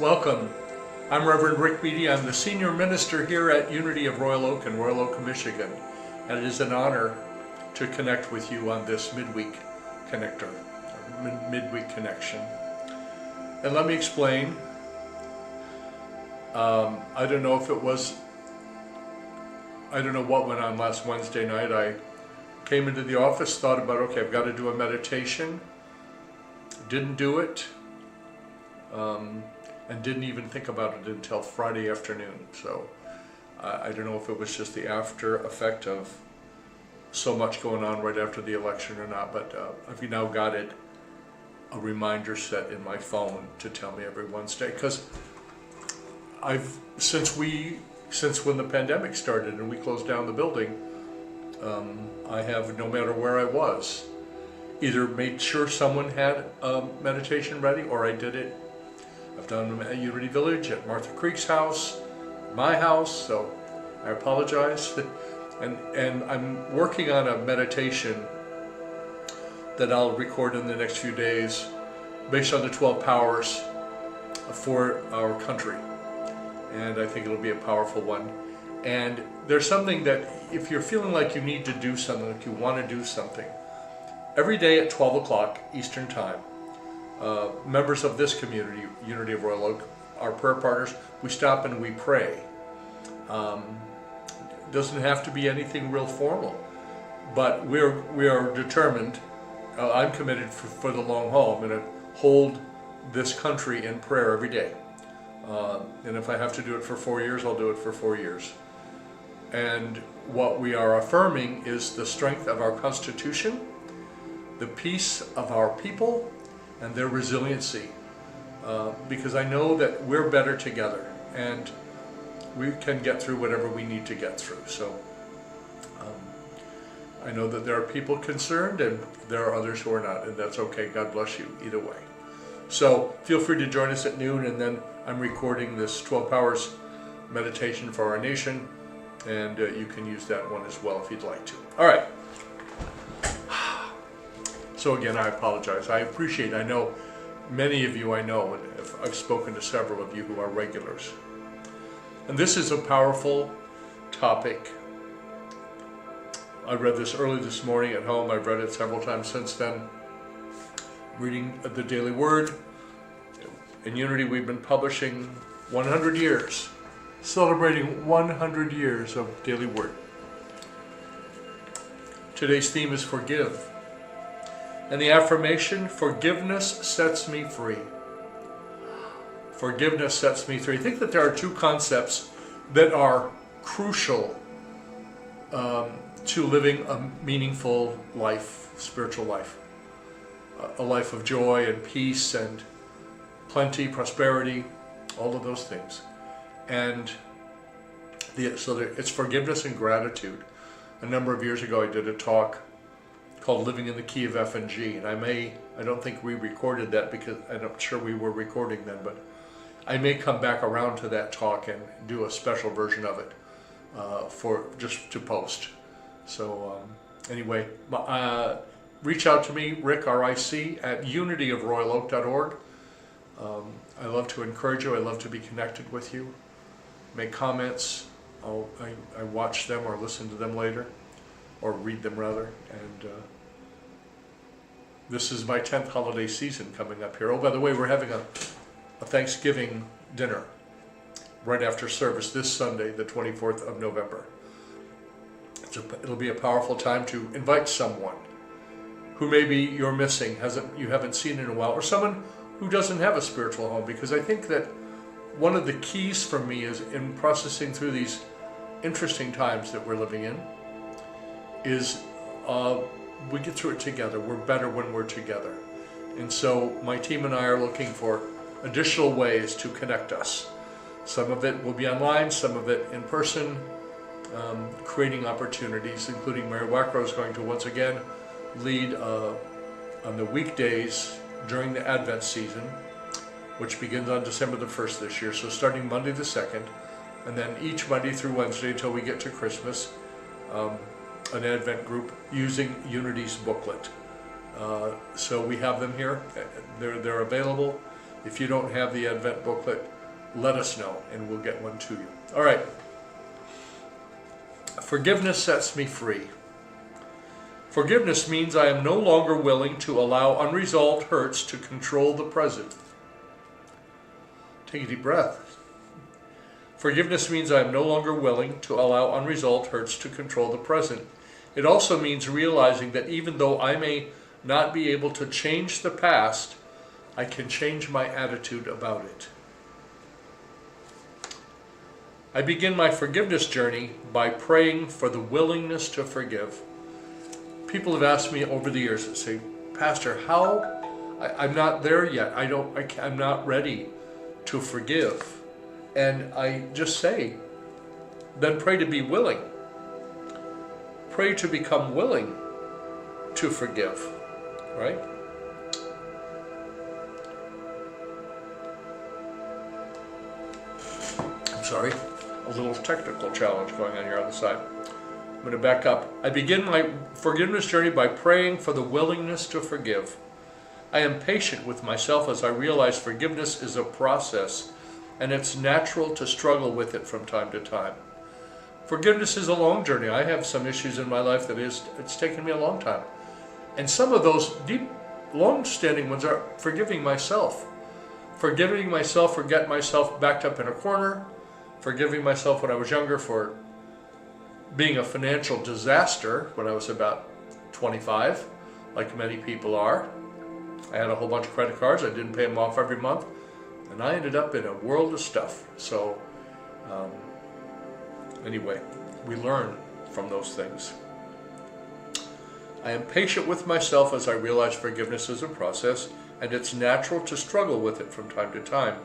Welcome. I'm Reverend Rick Beatty. I'm the senior minister here at Unity of Royal Oak in Royal Oak, Michigan. And it is an honor to connect with you on this midweek connector, or midweek connection. And let me explain. I don't know what went on last Wednesday night. I came into the office, thought about, okay, I've got to do a meditation. Didn't do it. And didn't even think about it until Friday afternoon. So I don't know if it was just the after effect of so much going on right after the election or not, but I've now got a reminder set in my phone to tell me every Wednesday, because since when the pandemic started and we closed down the building, I have, no matter where I was, either made sure someone had a meditation ready, or I did it. I've done them at Unity Village, at Martha Creek's house, my house, so I apologize. And I'm working on a meditation that I'll record in the next few days based on the 12 powers for our country. And I think it'll be a powerful one. And there's something that, if you're feeling like you need to do something, like you want to do something, every day at 12 o'clock Eastern Time, members of this community, Unity of Royal Oak, our prayer partners, we stop and we pray. Doesn't have to be anything real formal, but we are determined. I'm committed for the long haul. I'm going to hold this country in prayer every day. And if I have to do it for 4 years, I'll do it for 4 years. And what we are affirming is the strength of our Constitution, the peace of our people, and their resiliency, because I know that we're better together and we can get through whatever we need to get through. So I know that there are people concerned and there are others who are not, and that's okay. God bless you either way. So feel free to join us at noon, and then I'm recording this 12 Powers meditation for our nation, and you can use that one as well if you'd like to. All right. So again, I apologize. I appreciate, I know many of you I know, and I've spoken to several of you who are regulars. And this is a powerful topic. I read this early this morning at home. I've read it several times since then. Reading the Daily Word. In Unity, we've been publishing 100 years, celebrating 100 years of Daily Word. Today's theme is forgive. And the affirmation, forgiveness sets me free. Forgiveness sets me free. I think that there are two concepts that are crucial to living a meaningful life, spiritual life. A life of joy and peace and plenty, prosperity, all of those things. And it's forgiveness and gratitude. A number of years ago I did a talk called Living in the Key of F and G, and I don't think we recorded that because I'm not sure we were recording then, but I may come back around to that talk and do a special version of it for just to post. So anyway, reach out to me, Rick, R-I-C, at unityofroyaloak.org. I love to encourage you. I love to be connected with you. Make comments. I watch them or listen to them later, or read them rather. And this is my 10th holiday season coming up here. Oh, by the way, we're having a Thanksgiving dinner right after service this Sunday, the 24th of November. It'll be a powerful time to invite someone who maybe you're missing, you haven't seen in a while, or someone who doesn't have a spiritual home, because I think that one of the keys for me is in processing through these interesting times that we're living in is we get through it together. We're better when we're together. And so my team and I are looking for additional ways to connect us. Some of it will be online, some of it in person, creating opportunities, including Mary Wackrow is going to once again lead on the weekdays during the Advent season, which begins on December the 1st this year. So starting Monday the 2nd, and then each Monday through Wednesday until we get to Christmas, an Advent group using Unity's booklet. So we have them here. They're available. If you don't have the Advent booklet, let us know and we'll get one to you. All right. Forgiveness sets me free. Forgiveness means I am no longer willing to allow unresolved hurts to control the present. Take a deep breath. Forgiveness means I am no longer willing to allow unresolved hurts to control the present. It also means realizing that even though I may not be able to change the past, I can change my attitude about it. I begin my forgiveness journey by praying for the willingness to forgive. People have asked me over the years and say, Pastor, how? I'm not there yet. I'm not ready to forgive. And I just say, then pray to be willing. Pray to become willing to forgive, right? I'm sorry, a little technical challenge going on here on the side. I'm going to back up. I begin my forgiveness journey by praying for the willingness to forgive. I am patient with myself as I realize forgiveness is a process, and it's natural to struggle with it from time to time. Forgiveness is a long journey. I have some issues in my life that it's taken me a long time. And some of those deep, long-standing ones are forgiving myself. Forgiving myself for getting myself backed up in a corner. Forgiving myself when I was younger for being a financial disaster when I was about 25, like many people are. I had a whole bunch of credit cards. I didn't pay them off every month. And I ended up in a world of stuff. So anyway, we learn from those things. I am patient with myself as I realize forgiveness is a process, and it's natural to struggle with it from time to time.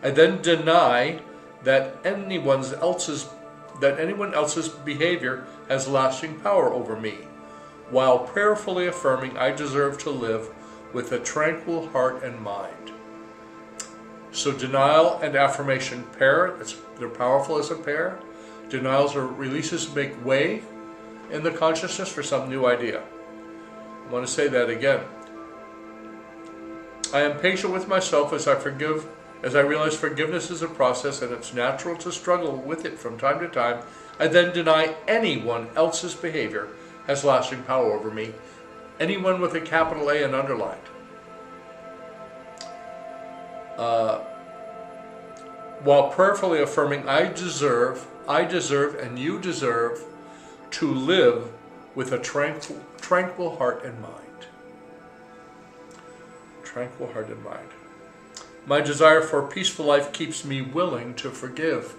I then deny that anyone else's behavior has lasting power over me, while prayerfully affirming I deserve to live with a tranquil heart and mind. So denial and affirmation pair, they're powerful as a pair. Denials or releases make way in the consciousness for some new idea. I want to say that again. I am patient with myself as I realize forgiveness is a process and it's natural to struggle with it from time to time. I then deny anyone else's behavior has lasting power over me. Anyone with a capital A and underlined. While prayerfully affirming I deserve, and you deserve to live with a tranquil heart and mind. Tranquil heart and mind. My desire for a peaceful life keeps me willing to forgive.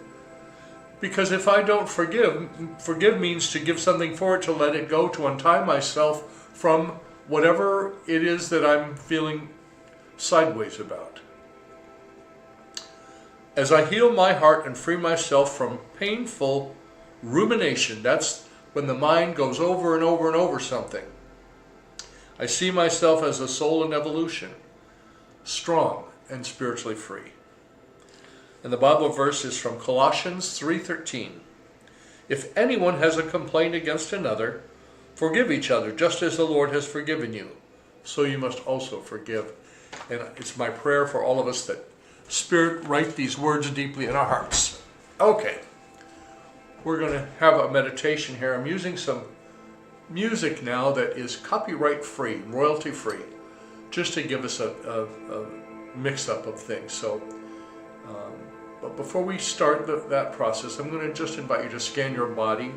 Because if I don't forgive means to give something for it, to let it go, to untie myself from whatever it is that I'm feeling sideways about. As I heal my heart and free myself from painful rumination, that's when the mind goes over and over and over something. I see myself as a soul in evolution, strong and spiritually free. And the Bible verse is from Colossians 3:13. If anyone has a complaint against another, forgive each other, just as the Lord has forgiven you. So you must also forgive. And it's my prayer for all of us that Spirit write these words deeply in our hearts. Okay, we're going to have a meditation here. I'm using some music now that is copyright free, royalty free, just to give us a mix-up of things. So, but before we start that process, I'm going to just invite you to scan your body.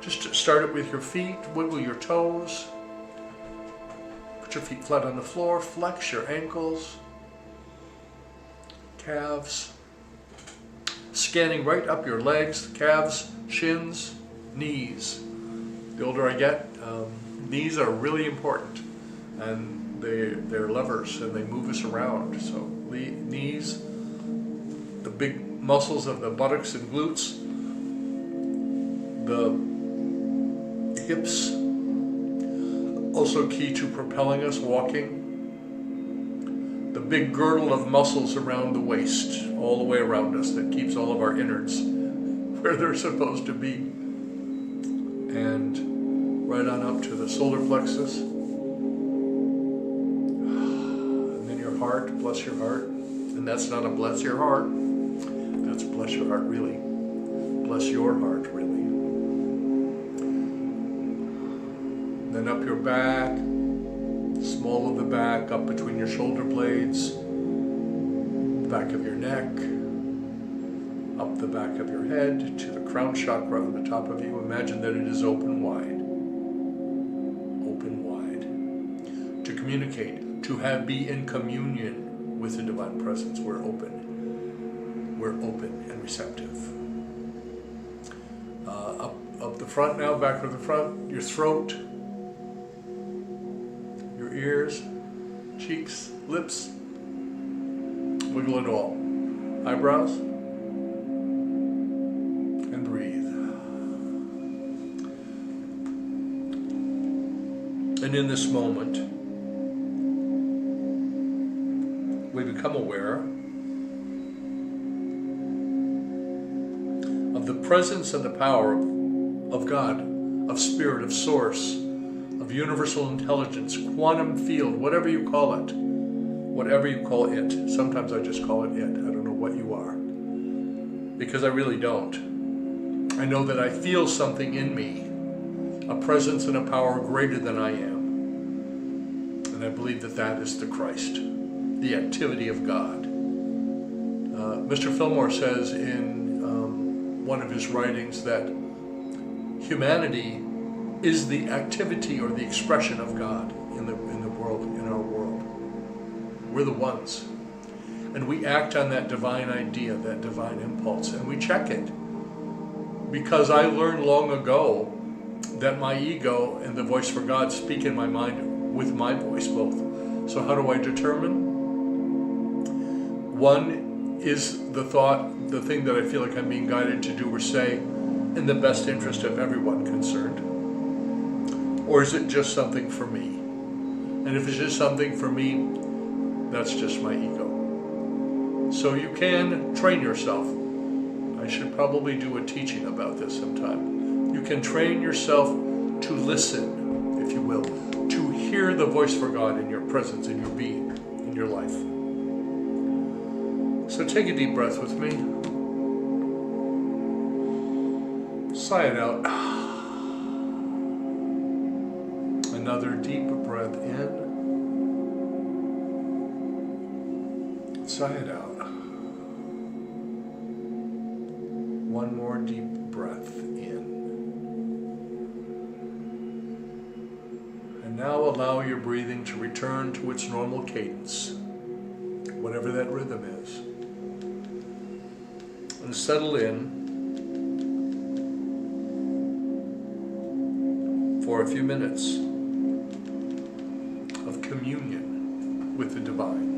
Just start it with your feet, wiggle your toes, put your feet flat on the floor, flex your ankles, calves, scanning right up your legs, calves, shins, knees. The older I get, knees are really important, and they're levers and they move us around. So knees, the big muscles of the buttocks and glutes, the hips, also key to propelling us, walking. The big girdle of muscles around the waist, all the way around us, that keeps all of our innards where they're supposed to be. And right on up to the solar plexus. And then your heart. heart, bless your heart. And that's not a bless your heart. That's bless your heart, really. Bless your heart, really. Then up your back, small of the back, up between your shoulder blades, back of your neck, up the back of your head to the crown chakra on the top of you. Imagine that it is open wide. Open wide. To communicate, to be in communion with the divine presence. We're open. We're open and receptive. Up the front now, back of the front, your throat, your ears, cheeks, lips. Wiggle it all. Eyebrows. And breathe. And in this moment, we become aware of the presence and the power of God, of spirit, of source, of universal intelligence, quantum field, whatever you call it. Whatever you call it. Sometimes I just call it it. I don't know what you are. Because I really don't. I know that I feel something in me, a presence and a power greater than I am. And I believe that that is the Christ, the activity of God. Mr. Fillmore says in one of his writings that humanity is the activity or the expression of God in the world, in our world. We're the ones. And we act on that divine idea, that divine impulse, and we check it. Because I learned long ago that my ego and the voice for God speak in my mind with my voice both. So how do I determine? One is the thought, the thing that I feel like I'm being guided to do or say in the best interest of everyone concerned. Or is it just something for me? And if it's just something for me, that's just my ego. So you can train yourself. I should probably do a teaching about this sometime. You can train yourself to listen, if you will, to hear the voice for God in your presence, in your being, in your life. So take a deep breath with me. Sigh it out. Another deep breath in. Sigh it out. One more deep breath in. And now allow your breathing to return to its normal cadence, whatever that rhythm is. And settle in for a few minutes of communion with the divine.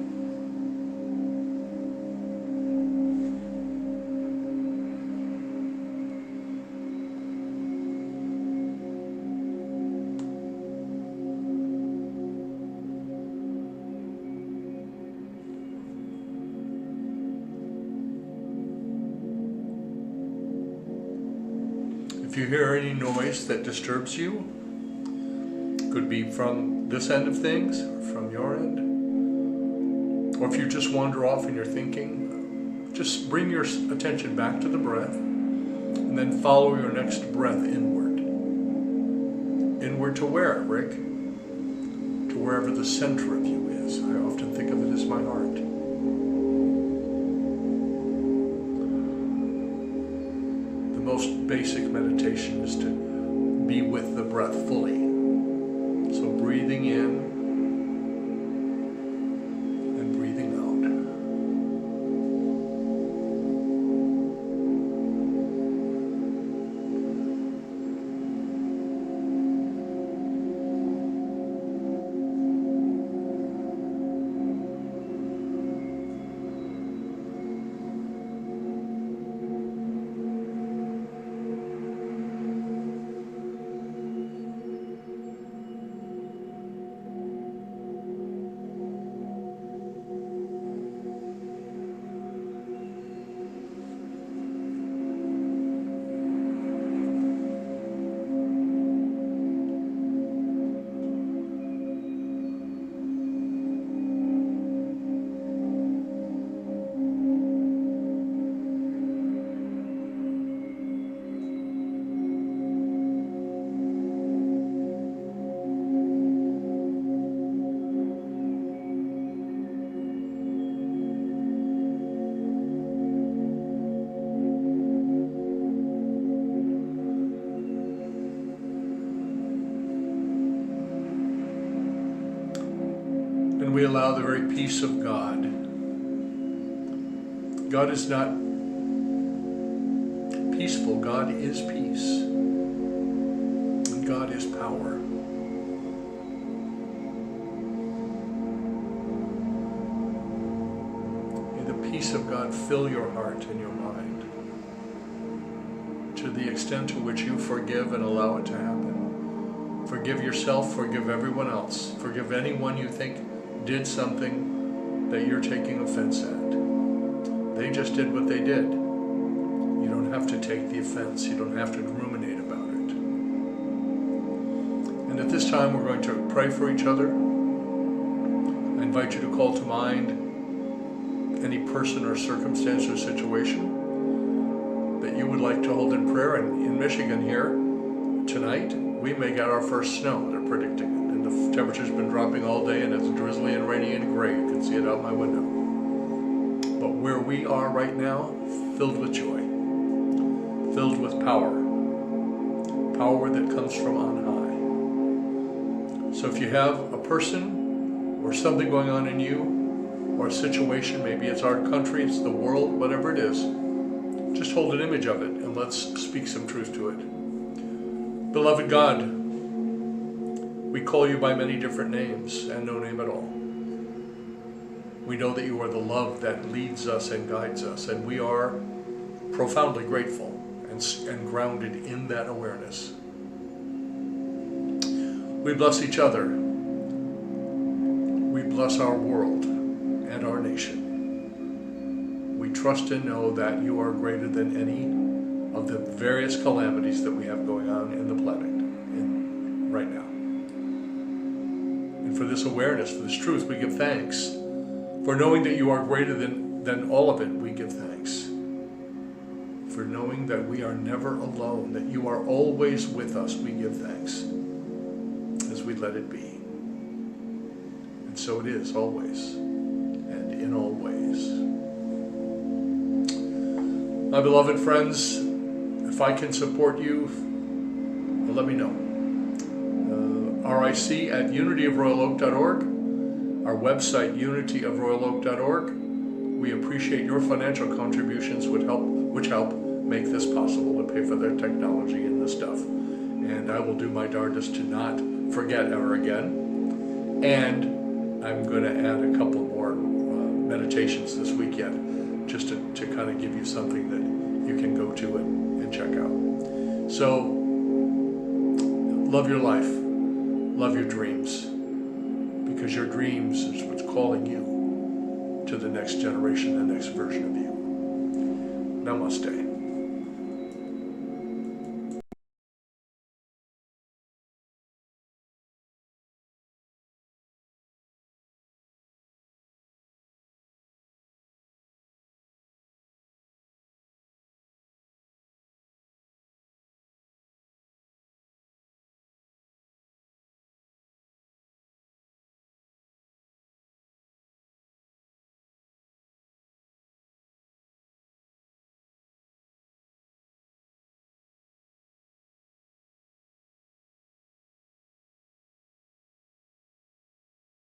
If you hear any noise that disturbs you, could be from this end of things, or from your end, or if you just wander off in your thinking, just bring your attention back to the breath, and then follow your next breath inward. Inward to where, Rick? To wherever the center of you is. I often think of it as my heart. Most basic meditation is to be with the breath fully. So breathing in and breathing out. And we allow the very peace of God. God is not peaceful. God is peace. And God is power. May the peace of God fill your heart and your mind to the extent to which you forgive and allow it to happen. Forgive yourself, forgive everyone else. Forgive anyone you think did something that you're taking offense at. They just did what they did. You don't have to take the offense. You don't have to ruminate about it. And at this time, we're going to pray for each other. I invite you to call to mind any person or circumstance or situation that you would like to hold in prayer. And in Michigan here, tonight, we may get our first snow. They're predicting it. And the temperature's been dropping all day, and it's drizzly and rainy and gray. You can see it out my window. But where we are right now, filled with joy, filled with power, power that comes from on high. So if you have a person or something going on in you, or a situation, maybe it's our country, it's the world, whatever it is, just hold an image of it and let's speak some truth to it. Beloved God, we call you by many different names and no name at all. We know that you are the love that leads us and guides us, and we are profoundly grateful and grounded in that awareness. We bless each other. We bless our world and our nation. We trust and know that you are greater than any of the various calamities that we have going on in the planet right now. And for this awareness, for this truth, we give thanks. For knowing that you are greater than all of it, we give thanks. For knowing that we are never alone, that you are always with us, we give thanks as we let it be. And so it is always and in all ways. My beloved friends, if I can support you, let me know. RIC at unityofroyaloak.org. Our website, unityofroyaloak.org. We appreciate your financial contributions which help make this possible to pay for their technology and this stuff. And I will do my darndest to not forget ever again. And I'm going to add a couple more meditations this week yet, just to kind of give you something that you can go to and check out. So, love your life. Love your dreams. Because your dreams is what's calling you to the next generation, the next version of you. Namaste.